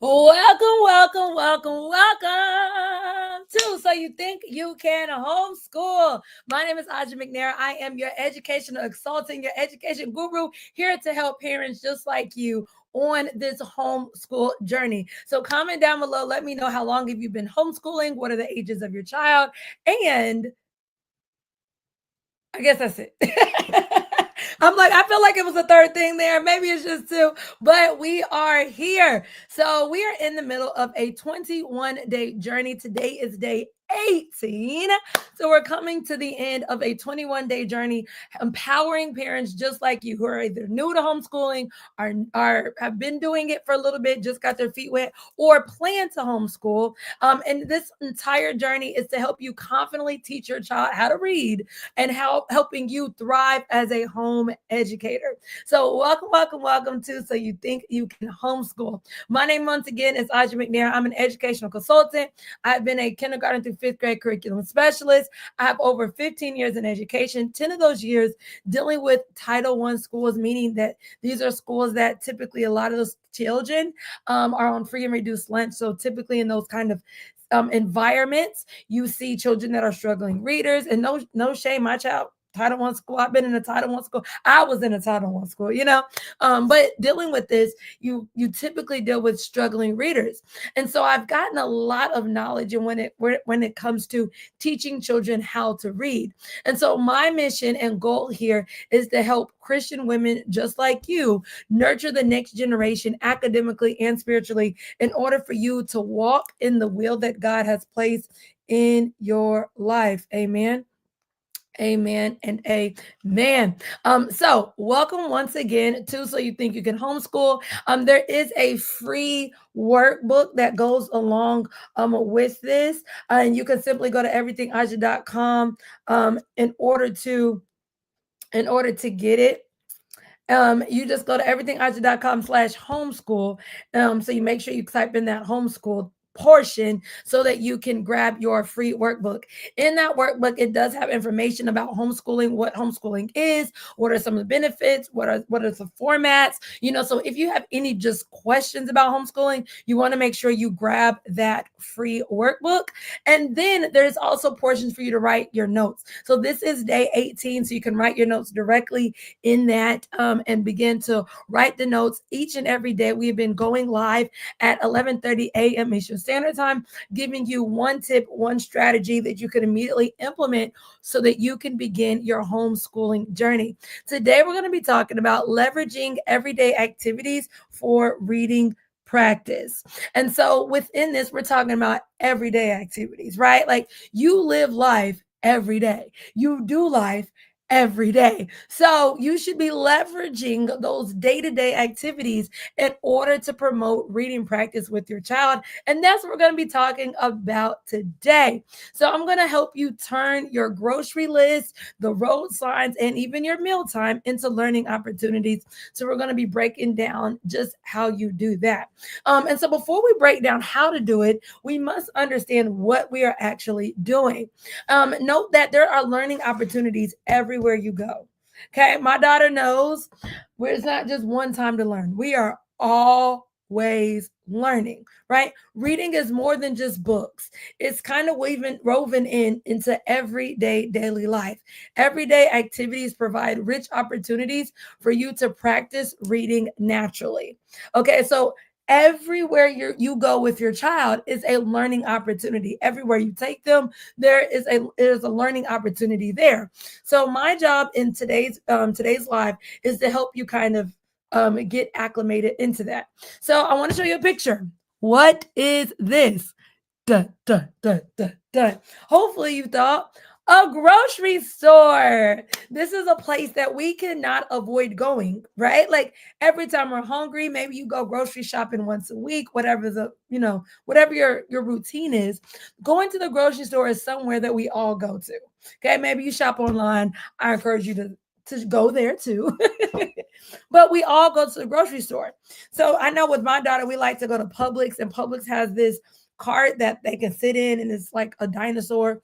Welcome to So You Think You Can Homeschool. My name is Aja McNair. I am your educational consultant, your education guru, here to help parents just like you on this homeschool journey. So comment down below. Let me know how long have you been homeschooling? What are the ages of your child? And I guess that's it. I feel like it was a third thing there. Maybe it's just two, but we are here. So we are in the middle of a 21-day journey. Today is day 18. So we're coming to the end of a 21-day journey, empowering parents just like you who are either new to homeschooling, are have been doing it for a little bit, just got their feet wet, or plan to homeschool. And this entire journey is to help you confidently teach your child how to read and helping you thrive as a home educator. So welcome to So You Think You Can Homeschool. My name once again is Aja McNair. I'm an educational consultant. I've been a kindergarten through fifth grade curriculum specialist. I have over 15 years in education, 10 of those years dealing with Title I schools, meaning that these are schools that typically a lot of those children are on free and reduced lunch. So typically in those kind of environments, you see children that are struggling readers, and no shame, my child Title I school. I've been in a Title I school. I was in a Title I school, but dealing with this, you typically deal with struggling readers, and so I've gotten a lot of knowledge and when it comes to teaching children how to read. And so my mission and goal here is to help Christian women just like you nurture the next generation academically and spiritually in order for you to walk in the will that God has placed in your life. Amen. Amen and amen. So welcome once again to So You Think You Can Homeschool. There is a free workbook that goes along with this, and you can simply go to everythingaja.com in order to get it. You just go to everythingaja.com/homeschool. So you make sure you type in that homeschool portion so that you can grab your free workbook. In that workbook, it does have information about homeschooling, what homeschooling is, what are some of the benefits, what are the formats, so if you have any just questions about homeschooling, you want to make sure you grab that free workbook. And then there's also portions for you to write your notes. So this is day 18, so you can write your notes directly in that and begin to write the notes each and every day. We've been going live at 11:30 a.m. Eastern Standard Time, giving you one tip, one strategy that you can immediately implement so that you can begin your homeschooling journey. Today, we're going to be talking about leveraging everyday activities for reading practice. And so within this, we're talking about everyday activities, right? Like you live life every day. You do life every day. So you should be leveraging those day-to-day activities in order to promote reading practice with your child. And that's what we're going to be talking about today. So I'm going to help you turn your grocery list, the road signs, and even your mealtime into learning opportunities. So we're going to be breaking down just how you do that. And so before we break down how to do it, we must understand what we are actually doing. Note that there are learning opportunities everywhere you go. Okay, my daughter knows it's not just one time to learn. We are always learning, right? Reading is more than just books. It's kind of woven into everyday daily life. Everyday activities provide rich opportunities for you to practice reading naturally. Okay, so everywhere you go with your child is a learning opportunity. Everywhere you take them, there's a learning opportunity there. So my job in today's live is to help you kind of get acclimated into that. So I want to show you a picture. What is this? Dun, dun, dun, dun, dun. Hopefully you thought a grocery store. This is a place that we cannot avoid going, right? Like every time we're hungry, maybe you go grocery shopping once a week, whatever whatever your routine is. Going to the grocery store is somewhere that we all go to. Okay, maybe you shop online. I encourage you to go there too. But we all go to the grocery store. So I know with my daughter, we like to go to Publix, and Publix has this cart that they can sit in, and it's like a dinosaur.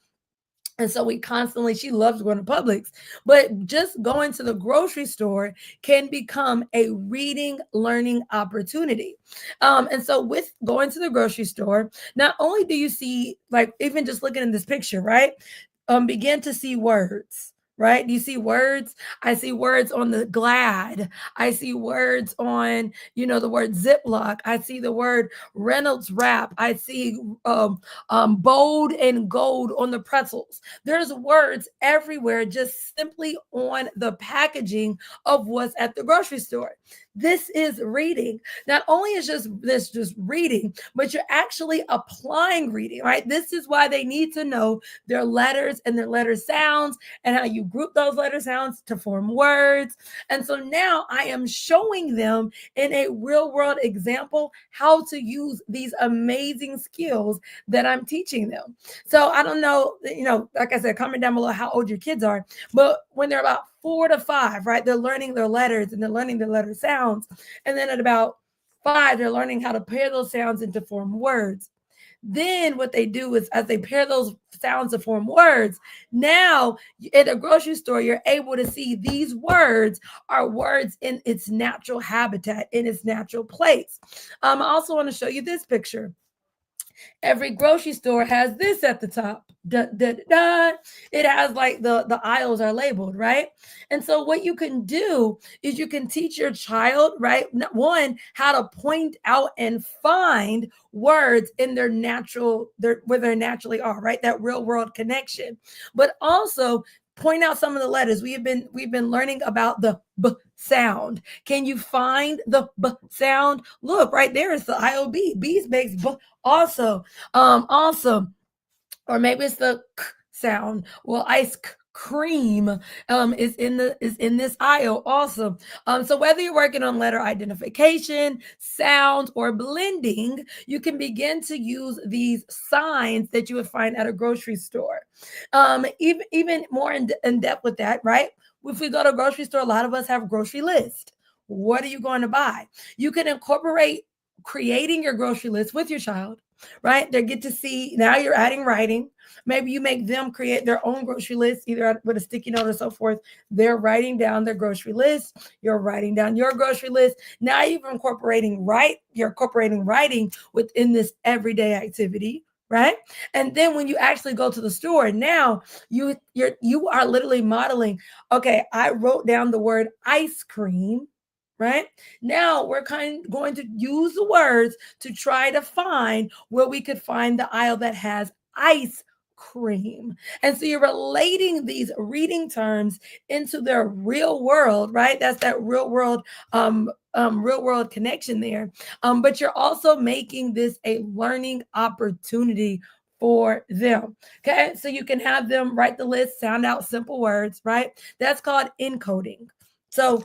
And so we constantly, she loves going to Publix, but just going to the grocery store can become a reading learning opportunity. And so with going to the grocery store, not only do you see, like, even just looking in this picture, right? Begin to see words. Right? Do you see words? I see words on the Glad. I see words on, the word Ziploc. I see the word Reynolds Wrap. I see bold and gold on the pretzels. There's words everywhere just simply on the packaging of what's at the grocery store. This is reading. Not only is just reading, but you're actually applying reading, right? This is why they need to know their letters and their letter sounds and how you group those letter sounds to form words. And so now I am showing them in a real world example how to use these amazing skills that I'm teaching them. So I don't know, like I said, comment down below how old your kids are, but when they're about 4 to 5, right, they're learning their letters and they're learning their letter sounds. And then at about 5, they're learning how to pair those sounds into form words. Then what they do is, as they pair those sounds to form words, now at a grocery store, you're able to see these words are words in its natural habitat, in its natural place. I also want to show you this picture. Every grocery store has this at the top. Da, da, da, da. It has like the aisles are labeled, right? And so what you can do is you can teach your child, right? One, how to point out and find words in their natural, where they naturally are, right? That real world connection. But also point out some of the letters. We've been learning about the B sound. Can you find the B sound? Look, right there is the IOB. Bees makes B also. Awesome. Or maybe it's the K sound. Well, ice cream is in this aisle. Awesome. So whether you're working on letter identification, sound, or blending, you can begin to use these signs that you would find at a grocery store. Even more in depth with that, right? If we go to a grocery store, a lot of us have a grocery list. What are you going to buy? You can incorporate creating your grocery list with your child, right? They get to see, now you're adding writing. Maybe you make them create their own grocery list, either with a sticky note or so forth. They're writing down their grocery list. You're writing down your grocery list. Now you're incorporating writing within this everyday activity, right? And then when you actually go to the store, now you are literally modeling, okay, I wrote down the word ice cream, right? Now we're going to use the words to try to find where we could find the aisle that has ice cream. And so you're relating these reading terms into their real world, right? That's that real world connection there. But you're also making this a learning opportunity for them. Okay. So you can have them write the list, sound out simple words, right? That's called encoding. So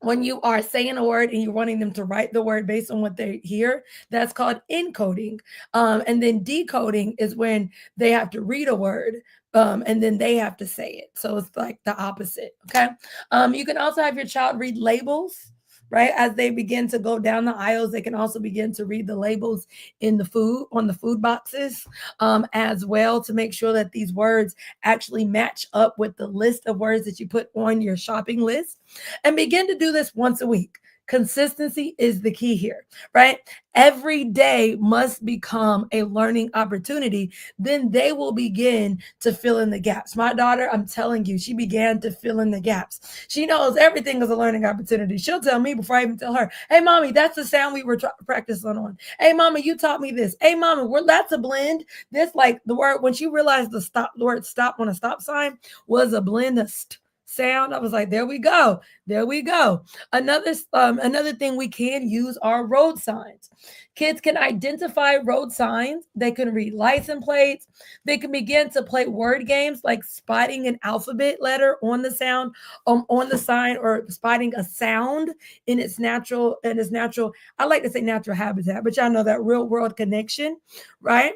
when you are saying a word and you're wanting them to write the word based on what they hear, that's called encoding. And then decoding is when they have to read a word and then they have to say it. So it's like the opposite. Okay. You can also have your child read labels. Right, as they begin to go down the aisles, they can also begin to read the labels on the food boxes as well, to make sure that these words actually match up with the list of words that you put on your shopping list. And begin to do this once a week. Consistency is the key here, right? Every day must become a learning opportunity. Then they will begin to fill in the gaps. My daughter, I'm telling you, she began to fill in the gaps. She knows everything is a learning opportunity. She'll tell me before I even tell her, hey, mommy, that's the sound we were practicing on. Hey, mama, you taught me this. Hey, mama, that's a blend. This, like the word, when she realized the word stop on a stop sign was a blend of sound, I was like, there we go. Another thing we can use are road signs. Kids can identify road signs. They can read license plates. They can begin to play word games like spotting an alphabet letter on the sound, on the sign, or spotting a sound in its natural, I like to say natural habitat, but y'all know that real world connection, right?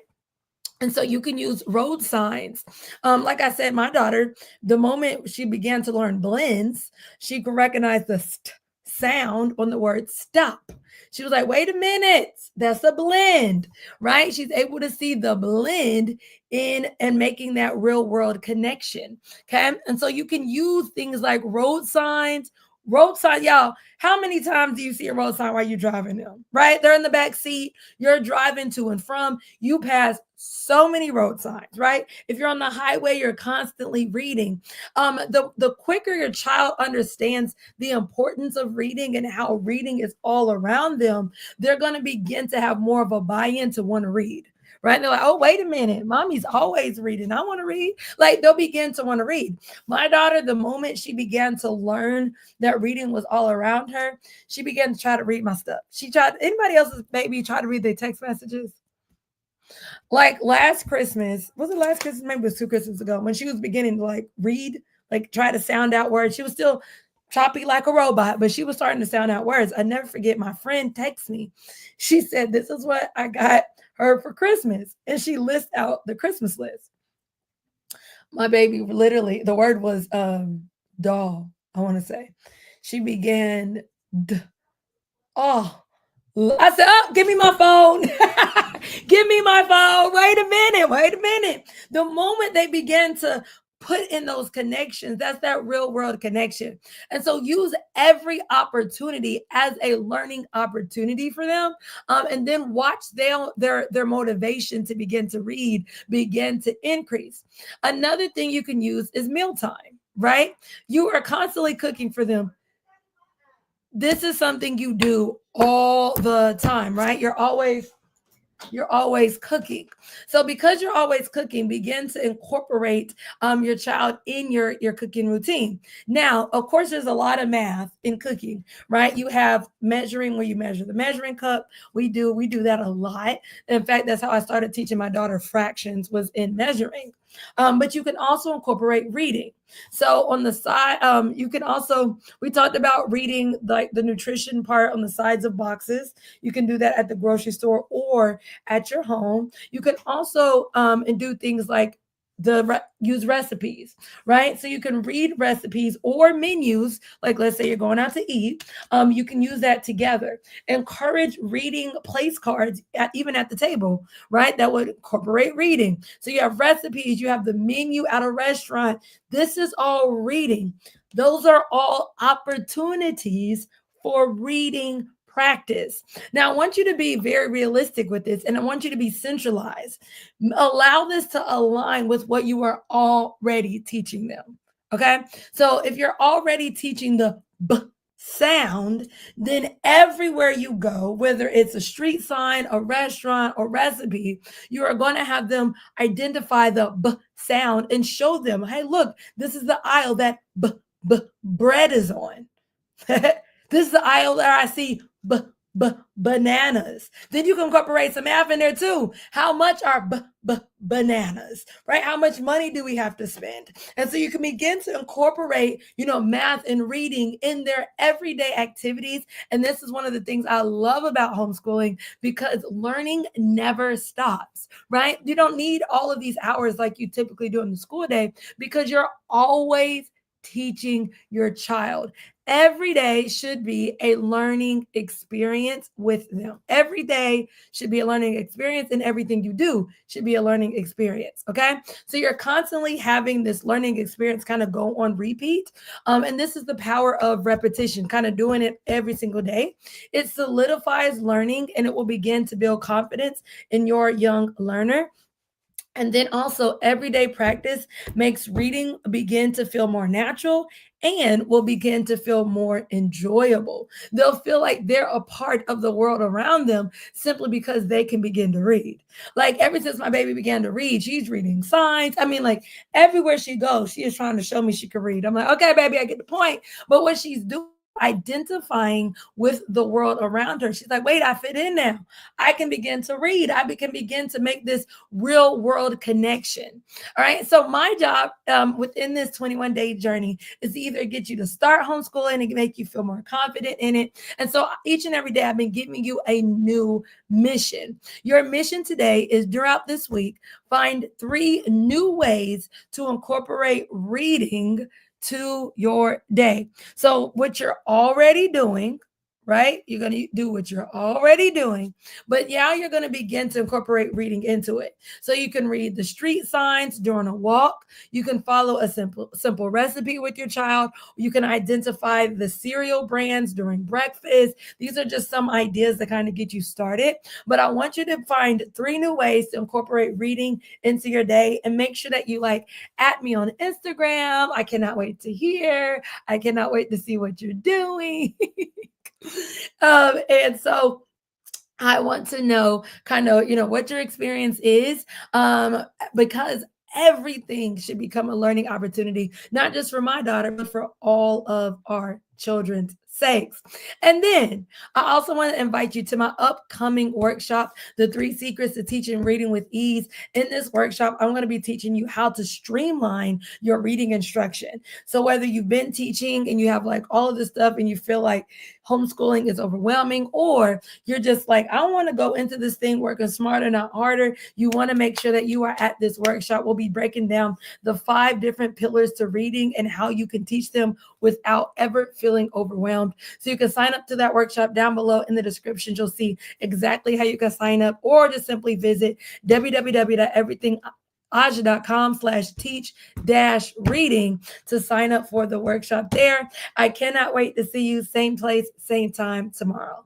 And so you can use road signs. Like I said, my daughter, the moment she began to learn blends, she could recognize the st sound on the word stop. She was like, wait a minute, that's a blend, right? She's able to see the blend in and making that real world connection. Okay. And so you can use things like road signs. Road sign, y'all. How many times do you see a road sign while you're driving them? Right? They're in the back seat. You're driving to and from. You pass so many road signs, right? If you're on the highway, you're constantly reading. The quicker your child understands the importance of reading and how reading is all around them, they're going to begin to have more of a buy-in to want to read. Right? They're like, oh, wait a minute. Mommy's always reading. I want to read. Like they'll begin to want to read. My daughter, the moment she began to learn that reading was all around her, she began to try to read my stuff. She tried, anybody else's baby try to read their text messages? Like last Christmas, was it last Christmas? Maybe it was 2 Christmases ago, when she was beginning to like read, like try to sound out words. She was still choppy like a robot, but she was starting to sound out words. I never forget, my friend texted me. She said, this is what I got her for Christmas. And she lists out the Christmas list. My baby, literally, the word was doll, I want to say. She began, oh, I said, oh, give me my phone. Give me my phone. Wait a minute. The moment they began to put in those connections, that's that real world connection. And so use every opportunity as a learning opportunity for them. And then watch their motivation to begin to read, begin to increase. Another thing you can use is mealtime, right? You are constantly cooking for them. This is something you do all the time, right? You're always cooking. So because you're always cooking, begin to incorporate your child in your cooking routine. Now, of course, there's a lot of math in cooking, right? You have measuring, where you measure the measuring cup. We do that a lot. In fact, that's how I started teaching my daughter fractions, was in measuring. But you can also incorporate reading. So on the side, you can also, we talked about reading like the nutrition part on the sides of boxes. You can do that at the grocery store or at your home. You can also and do things like use recipes, right? So you can read recipes or menus, like let's say you're going out to eat. You can use that together. Encourage reading place cards even at the table, right? That would incorporate reading. So you have recipes, you have the menu at a restaurant. This is all reading. Those are all opportunities for reading practice. Now, I want you to be very realistic with this, and I want you to be centralized. Allow this to align with what you are already teaching them. Okay. So if you're already teaching the B sound, then everywhere you go, whether it's a street sign, a restaurant, or recipe, you are going to have them identify the B sound and show them, hey, look, this is the aisle that bread is on. This is the aisle that I see bananas. Then you can incorporate some math in there too. How much are bananas, right? How much money do we have to spend? And so you can begin to incorporate, math and reading in their everyday activities. And this is one of the things I love about homeschooling, because learning never stops, right? You don't need all of these hours like you typically do in the school day, because you're always teaching your child. Every day should be a learning experience with them. Every day should be a learning experience, and everything you do should be a learning experience. Okay. So you're constantly having this learning experience kind of go on repeat. And this is the power of repetition, kind of doing it every single day. It solidifies learning, and it will begin to build confidence in your young learner. And then also, everyday practice makes reading begin to feel more natural and will begin to feel more enjoyable. They'll feel like they're a part of the world around them simply because they can begin to read. Like ever since my baby began to read, she's reading signs. I mean, like everywhere she goes, she is trying to show me she can read. I'm like, okay, baby, I get the point. But what she's doing, identifying with the world around her. She's like, wait, I fit in now. I can begin to read. I can begin to make this real world connection. All right. So my job within this 21-day journey is to either get you to start homeschooling and make you feel more confident in it. And so each and every day I've been giving you a new mission. Your mission today is, throughout this week, find 3 new ways to incorporate reading to your day. So what you're already doing, right? You're going to do what you're already doing, but now you're going to begin to incorporate reading into it. So you can read the street signs during a walk. You can follow a simple recipe with your child. You can identify the cereal brands during breakfast. These are just some ideas that kind of get you started. But I want you to find 3 new ways to incorporate reading into your day, and make sure that you at me on Instagram. I cannot wait to hear. I cannot wait to see what you're doing. And so I want to know kind of, what your experience is, because everything should become a learning opportunity, not just for my daughter, but for all of our children's sakes. And then I also want to invite you to my upcoming workshop, The 3 Secrets to Teaching Reading with Ease. In this workshop, I'm going to be teaching you how to streamline your reading instruction. So whether you've been teaching and you have all of this stuff and you feel like homeschooling is overwhelming, or you're just I want to go into this thing working smarter, not harder, you want to make sure that you are at this workshop. We'll be breaking down the 5 different pillars to reading and how you can teach them without ever feeling overwhelmed. So you can sign up to that workshop. Down below in the description, you'll see exactly how you can sign up, or just simply visit www.everythingaja.com/teach-reading to sign up for the workshop there. I cannot wait to see you same place, same time tomorrow.